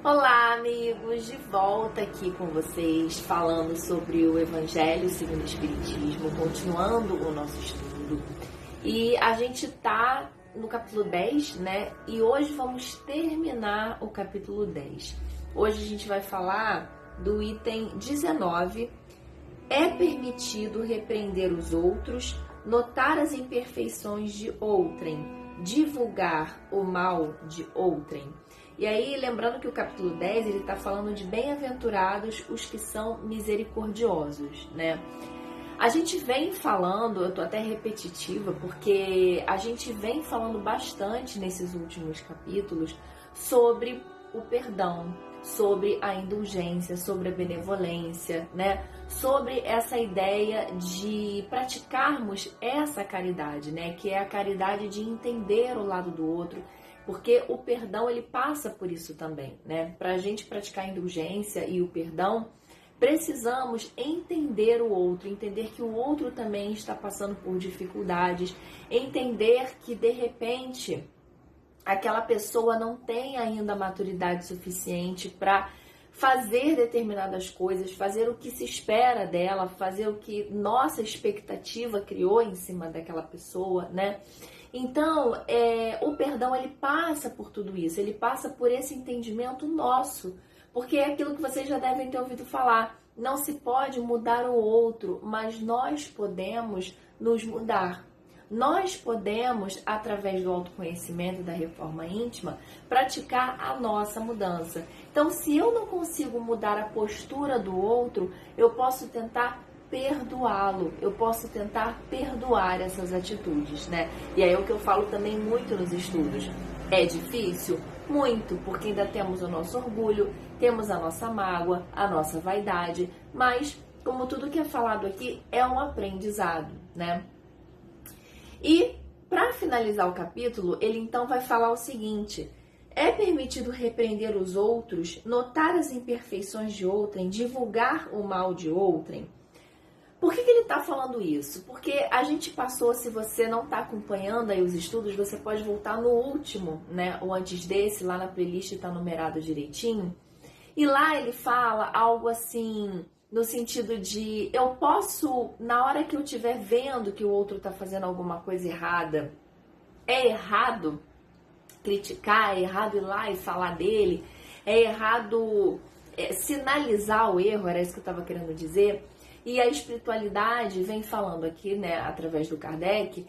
Olá, amigos, de volta aqui com vocês, falando sobre o Evangelho segundo o Espiritismo, continuando o nosso estudo. E a gente tá no capítulo 10, né? E hoje vamos terminar o capítulo 10. Hoje a gente vai falar do item 19. É permitido repreender os outros, notar as imperfeições de outrem, divulgar o mal de outrem. E aí, lembrando que o capítulo 10, ele está falando de bem-aventurados os que são misericordiosos, né? A gente vem falando, eu tô até repetitiva, porque a gente vem falando bastante nesses últimos capítulos sobre o perdão, sobre a indulgência, sobre a benevolência, né? Sobre essa ideia de praticarmos essa caridade, né? Que é a caridade de entender o lado do outro, porque o perdão, ele passa por isso também, né? Para a gente praticar a indulgência e o perdão, precisamos entender o outro, entender que o outro também está passando por dificuldades, entender que, de repente, aquela pessoa não tem ainda maturidade suficiente para fazer determinadas coisas, fazer o que se espera dela, fazer o que nossa expectativa criou em cima daquela pessoa, né? Então, o perdão, ele passa por tudo isso, ele passa por esse entendimento nosso, porque é aquilo que vocês já devem ter ouvido falar, não se pode mudar o outro, mas nós podemos nos mudar. Nós podemos, através do autoconhecimento e da reforma íntima, praticar a nossa mudança. Então, se eu não consigo mudar a postura do outro, eu posso tentar perdoá-lo, eu posso tentar perdoar essas atitudes, né? E aí é o que eu falo também muito nos estudos. É difícil? Muito, porque ainda temos o nosso orgulho, temos a nossa mágoa, a nossa vaidade, mas, como tudo que é falado aqui, é um aprendizado, né? E, para finalizar o capítulo, ele então vai falar o seguinte: é permitido repreender os outros, notar as imperfeições de outrem, divulgar o mal de outrem. Por que ele está falando isso? Porque a gente passou, se você não está acompanhando aí os estudos, você pode voltar no último, né? Ou antes desse, lá na playlist está numerado direitinho. E lá ele fala algo assim, no sentido de eu posso, na hora que eu estiver vendo que o outro está fazendo alguma coisa errada, é errado criticar, é errado ir lá e falar dele, é errado sinalizar o erro, era isso que eu estava querendo dizer. E a espiritualidade vem falando aqui, né, através do Kardec,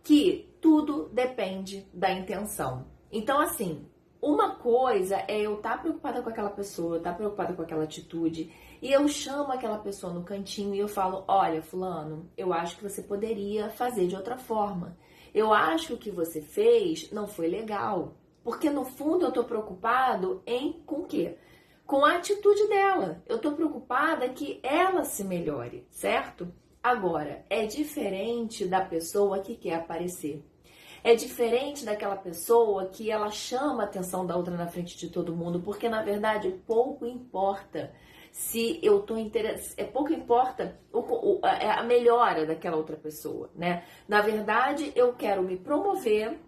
que tudo depende da intenção. Então, assim, uma coisa é eu estar preocupada com aquela pessoa, estar preocupada com aquela atitude, e eu chamo aquela pessoa no cantinho e eu falo: olha, fulano, eu acho que você poderia fazer de outra forma. Eu acho que o que você fez não foi legal. Porque, no fundo, eu estou preocupado com o quê? Com a atitude dela. Eu estou preocupada que ela se melhore, certo? Agora, é diferente da pessoa que quer aparecer. É diferente daquela pessoa que ela chama a atenção da outra na frente de todo mundo, porque, na verdade, pouco importa se eu estou interessada, pouco importa a melhora daquela outra pessoa, né? Na verdade, eu quero me promover.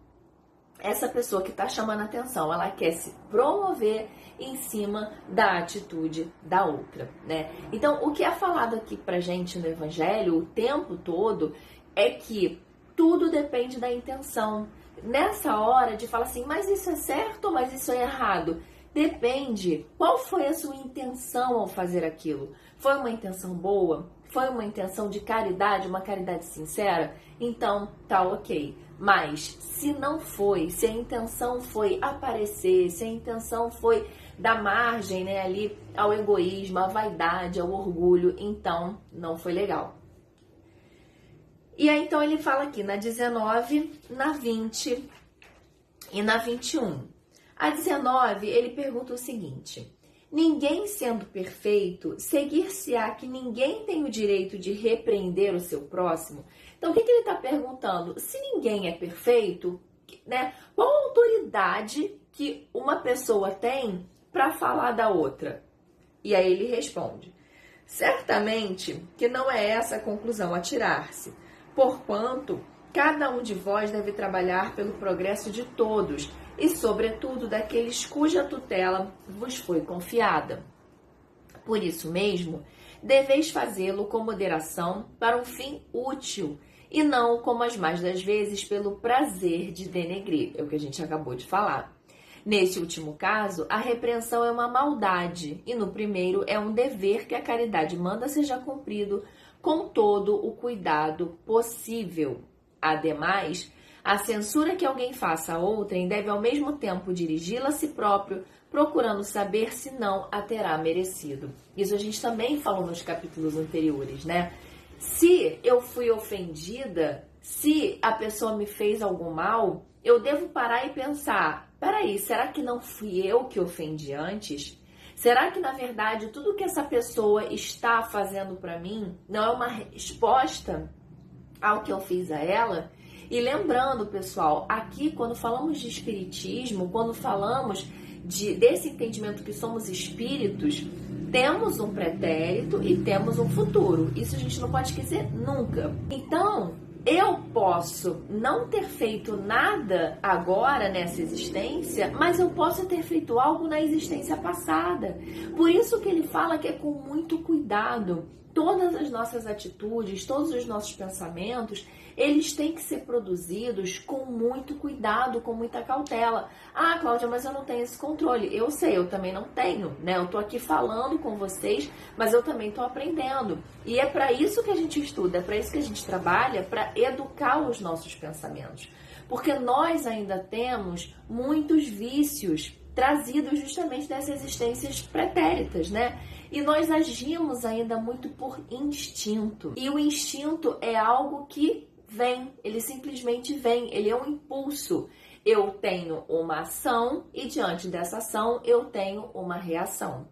Essa pessoa que está chamando a atenção, ela quer se promover em cima da atitude da outra, né? Então, o que é falado aqui pra gente no Evangelho o tempo todo é que tudo depende da intenção. Nessa hora de falar assim, mas isso é certo, mas isso é errado. Depende. Qual foi a sua intenção ao fazer aquilo? Foi uma intenção boa? Foi uma intenção de caridade, uma caridade sincera? Então, tá ok. Mas, se não foi, se a intenção foi aparecer, se a intenção foi dar margem, né, ali ao egoísmo, à vaidade, ao orgulho, então não foi legal. E aí, então, ele fala aqui na 19, na 20 e na 21. A 19, ele pergunta o seguinte: ninguém sendo perfeito, seguir-se-á que ninguém tem o direito de repreender o seu próximo? Então, o que ele está perguntando? Se ninguém é perfeito, né, qual a autoridade que uma pessoa tem para falar da outra? E aí ele responde: certamente que não é essa a conclusão a tirar-se, porquanto Cada um de vós deve trabalhar pelo progresso de todos e, sobretudo, daqueles cuja tutela vos foi confiada. Por isso mesmo, deveis fazê-lo com moderação para um fim útil e não, como as mais das vezes, pelo prazer de denegrir. É o que a gente acabou de falar. Neste último caso, a repreensão é uma maldade e no primeiro é um dever que a caridade manda seja cumprido com todo o cuidado possível. Ademais, a censura que alguém faça a outrem deve ao mesmo tempo dirigi-la a si próprio, procurando saber se não a terá merecido. Isso a gente também falou nos capítulos anteriores, né? Se eu fui ofendida, se a pessoa me fez algum mal, eu devo parar e pensar, peraí, será que não fui eu que ofendi antes? Será que, na verdade, tudo que essa pessoa está fazendo para mim não é uma resposta ao que eu fiz a ela? E lembrando, pessoal, aqui quando falamos de espiritismo, quando falamos desse entendimento que somos espíritos, temos um pretérito e temos um futuro. Isso a gente não pode esquecer nunca. Então, eu posso não ter feito nada agora nessa existência, mas eu posso ter feito algo na existência passada. Por isso que ele fala que é com muito cuidado. Todas as nossas atitudes, todos os nossos pensamentos, eles têm que ser produzidos com muito cuidado, com muita cautela. Ah, Cláudia, mas eu não tenho esse controle. Eu sei, eu também não tenho, né? Eu tô aqui falando com vocês, mas eu também tô aprendendo. E é para isso que a gente estuda, é para isso que a gente trabalha, para educar os nossos pensamentos. Porque nós ainda temos muitos vícios trazidos justamente dessas existências pretéritas, né? E nós agimos ainda muito por instinto. E o instinto é algo que vem, ele simplesmente vem, ele é um impulso. Eu tenho uma ação e diante dessa ação eu tenho uma reação.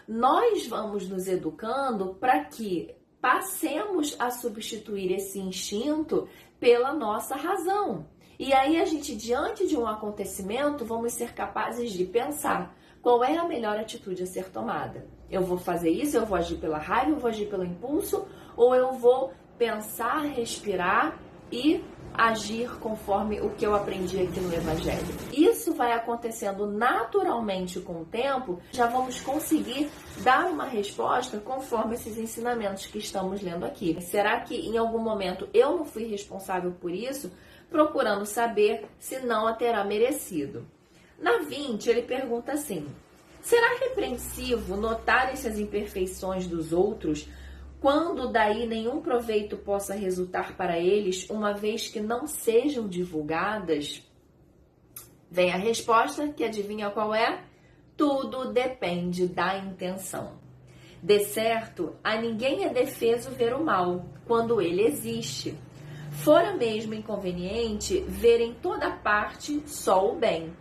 Nós vamos nos educando para que passemos a substituir esse instinto pela nossa razão. E aí a gente, diante de um acontecimento, vamos ser capazes de pensar qual é a melhor atitude a ser tomada. Eu vou fazer isso, eu vou agir pela raiva, eu vou agir pelo impulso, ou eu vou pensar, respirar e agir conforme o que eu aprendi aqui no Evangelho. Isso vai acontecendo naturalmente com o tempo, já vamos conseguir dar uma resposta conforme esses ensinamentos que estamos lendo aqui. Será que em algum momento eu não fui responsável por isso? Procurando saber se não a terá merecido. Na 20, ele pergunta assim: será repreensivo notar essas imperfeições dos outros, quando daí nenhum proveito possa resultar para eles, uma vez que não sejam divulgadas? Vem a resposta, que adivinha qual é? Tudo depende da intenção. De certo, a ninguém é defeso ver o mal, quando ele existe. Fora mesmo inconveniente ver em toda parte só o bem.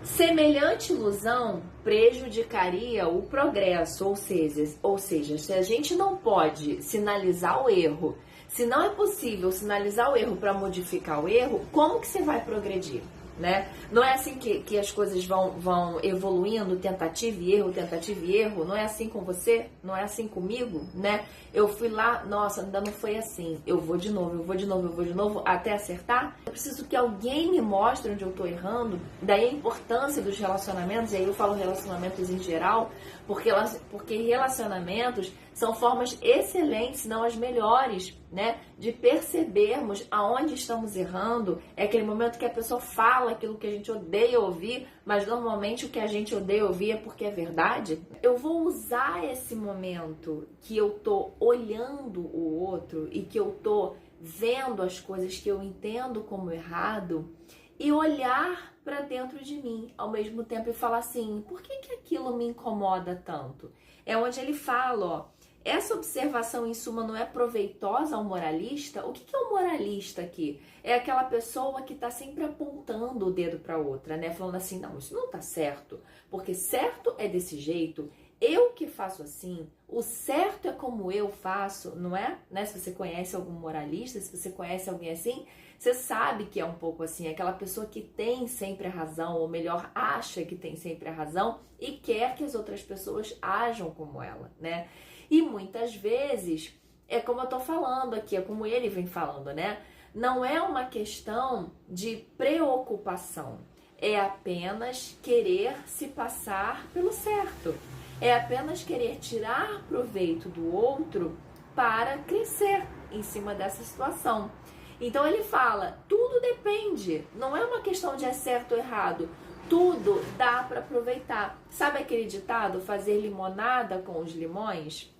Semelhante ilusão prejudicaria o progresso, ou seja, se a gente não pode sinalizar o erro, se não é possível sinalizar o erro para modificar o erro, como que você vai progredir? Né? Não é assim que as coisas vão evoluindo, tentativa e erro, não é assim com você, não é assim comigo, né? Eu fui lá, nossa, ainda não foi assim, eu vou de novo, até acertar. Eu preciso que alguém me mostre onde eu tô errando, daí a importância dos relacionamentos, e aí eu falo relacionamentos em geral, porque relacionamentos são formas excelentes, se não as melhores, né, de percebermos aonde estamos errando. É aquele momento que a pessoa fala aquilo que a gente odeia ouvir, mas normalmente o que a gente odeia ouvir é porque é verdade. Eu vou usar esse momento que eu tô olhando o outro e que eu tô vendo as coisas que eu entendo como errado e olhar para dentro de mim ao mesmo tempo e falar assim: por que aquilo me incomoda tanto? É onde ele fala, ó, essa observação, em suma, não é proveitosa ao moralista? O que é o moralista aqui? É aquela pessoa que está sempre apontando o dedo para outra, né? Falando assim, não, isso não está certo, porque certo é desse jeito, eu que faço assim, o certo é como eu faço, não é? Né? Se você conhece algum moralista, se você conhece alguém assim, você sabe que é um pouco assim, aquela pessoa que tem sempre a razão, ou melhor, acha que tem sempre a razão e quer que as outras pessoas ajam como ela, né? E muitas vezes, é como eu tô falando aqui, é como ele vem falando, né? Não é uma questão de preocupação, é apenas querer se passar pelo certo. É apenas querer tirar proveito do outro para crescer em cima dessa situação. Então ele fala, tudo depende, não é uma questão de é certo ou errado, tudo dá para aproveitar. Sabe aquele ditado, fazer limonada com os limões?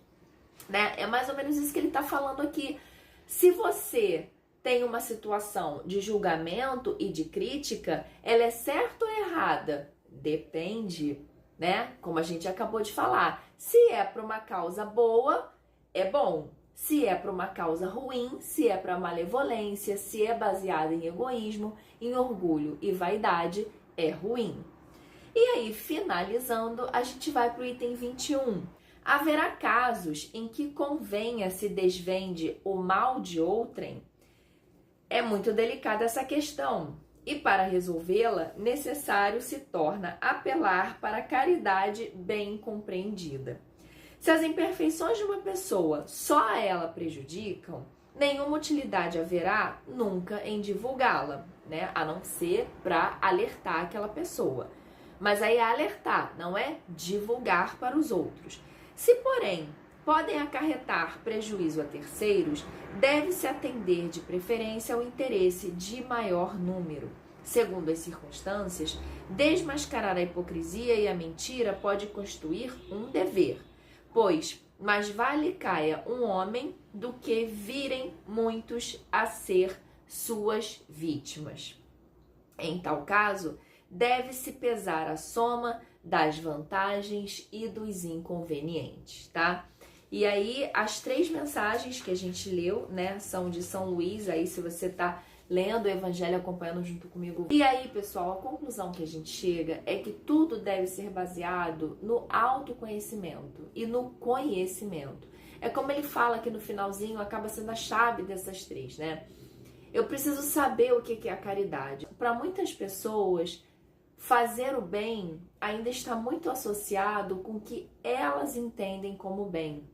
Né? É mais ou menos isso que ele está falando aqui. Se você tem uma situação de julgamento e de crítica, ela é certa ou errada? Depende, né? Como a gente acabou de falar. Se é para uma causa boa, é bom. Se é para uma causa ruim, se é para malevolência, se é baseada em egoísmo, em orgulho e vaidade, é ruim. E aí, finalizando, a gente vai para o item 21. Haverá casos em que convenha se desvende o mal de outrem? É muito delicada essa questão. E para resolvê-la, necessário se torna apelar para a caridade bem compreendida. Se as imperfeições de uma pessoa só a ela prejudicam, nenhuma utilidade haverá nunca em divulgá-la, né? A não ser para alertar aquela pessoa. Mas aí é alertar, não é divulgar para os outros. Se, porém, podem acarretar prejuízo a terceiros, deve-se atender de preferência ao interesse de maior número. Segundo as circunstâncias, desmascarar a hipocrisia e a mentira pode constituir um dever, pois mais vale caia um homem do que virem muitos a ser suas vítimas. Em tal caso, deve-se pesar a soma das vantagens e dos inconvenientes, tá? E aí, as 3 mensagens que a gente leu, né, são de São Luís, aí se você tá lendo o Evangelho, acompanhando junto comigo. E aí, pessoal, a conclusão que a gente chega é que tudo deve ser baseado no autoconhecimento e no conhecimento. É como ele fala aqui no finalzinho, acaba sendo a chave dessas 3, né? Eu preciso saber o que é a caridade. Para muitas pessoas, fazer o bem ainda está muito associado com o que elas entendem como bem.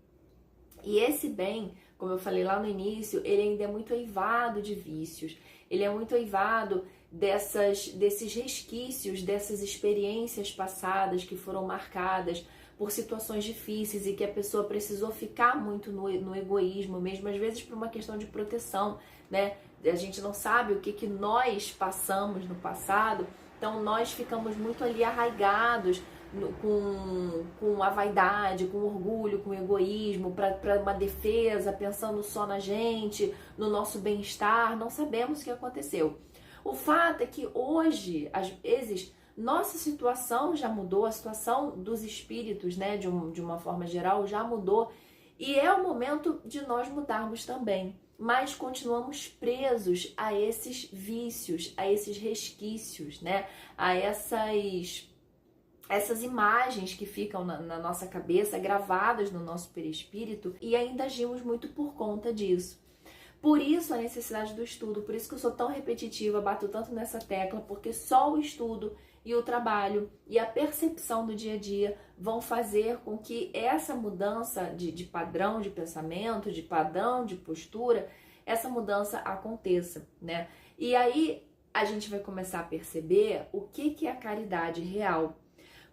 E esse bem, como eu falei lá no início, ele ainda é muito eivado de vícios. Ele é muito eivado desses resquícios, dessas experiências passadas que foram marcadas por situações difíceis e que a pessoa precisou ficar muito no egoísmo, mesmo às vezes por uma questão de proteção, né? A gente não sabe o que nós passamos no passado, então nós ficamos muito ali arraigados com a vaidade, com o orgulho, com o egoísmo, para uma defesa, pensando só na gente, no nosso bem-estar, não sabemos o que aconteceu. O fato é que hoje, às vezes, nossa situação já mudou, a situação dos espíritos, né, de uma forma geral, já mudou, e é o momento de nós mudarmos também. Mas continuamos presos a esses vícios, a esses resquícios, né, a essas imagens que ficam na nossa cabeça, gravadas no nosso perispírito, e ainda agimos muito por conta disso. Por isso a necessidade do estudo, por isso que eu sou tão repetitiva, bato tanto nessa tecla, porque só o estudo e o trabalho e a percepção do dia a dia vão fazer com que essa mudança de padrão de pensamento, de padrão de postura, essa mudança aconteça, né? E aí a gente vai começar a perceber o que é a caridade real.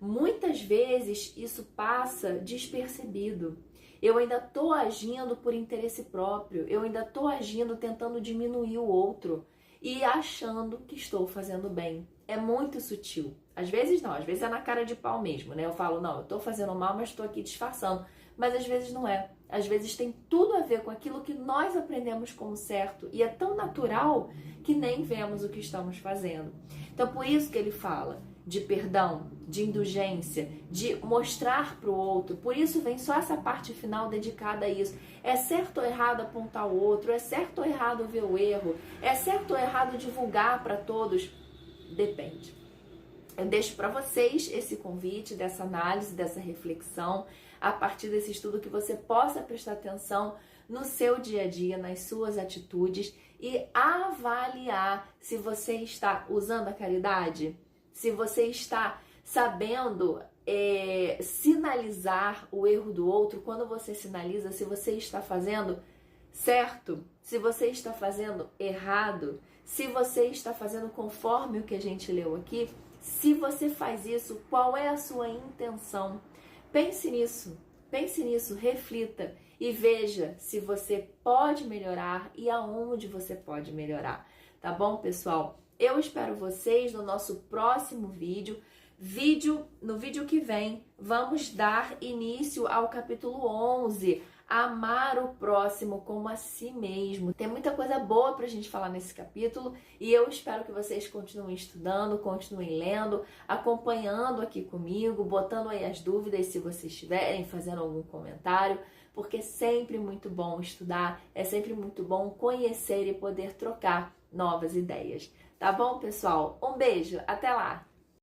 Muitas vezes isso passa despercebido. Eu ainda estou agindo por interesse próprio, eu ainda estou agindo tentando diminuir o outro e achando que estou fazendo bem. É muito sutil. Às vezes não, às vezes é na cara de pau mesmo, né? Eu falo, não, eu estou fazendo mal, mas estou aqui disfarçando. Mas às vezes não é. Às vezes tem tudo a ver com aquilo que nós aprendemos como certo e é tão natural que nem vemos o que estamos fazendo. Então por isso que ele fala de perdão, de indulgência, de mostrar para o outro. Por isso vem só essa parte final dedicada a isso. É certo ou errado apontar o outro? É certo ou errado ver o erro? É certo ou errado divulgar para todos? Depende. Eu deixo para vocês esse convite, dessa análise, dessa reflexão, a partir desse estudo, que você possa prestar atenção no seu dia a dia, nas suas atitudes e avaliar se você está usando a caridade, se você está sabendo sinalizar o erro do outro. Quando você sinaliza, se você está fazendo certo, se você está fazendo errado, se você está fazendo conforme o que a gente leu aqui, se você faz isso, qual é a sua intenção? Pense nisso, reflita e veja se você pode melhorar e aonde você pode melhorar, tá bom, pessoal? Eu espero vocês no nosso próximo vídeo. No vídeo que vem, vamos dar início ao capítulo 11, amar o próximo como a si mesmo. Tem muita coisa boa pra gente falar nesse capítulo e eu espero que vocês continuem estudando, continuem lendo, acompanhando aqui comigo, botando aí as dúvidas se vocês estiverem, fazendo algum comentário, porque é sempre muito bom estudar, é sempre muito bom conhecer e poder trocar novas ideias. Tá bom, pessoal? Um beijo, até lá!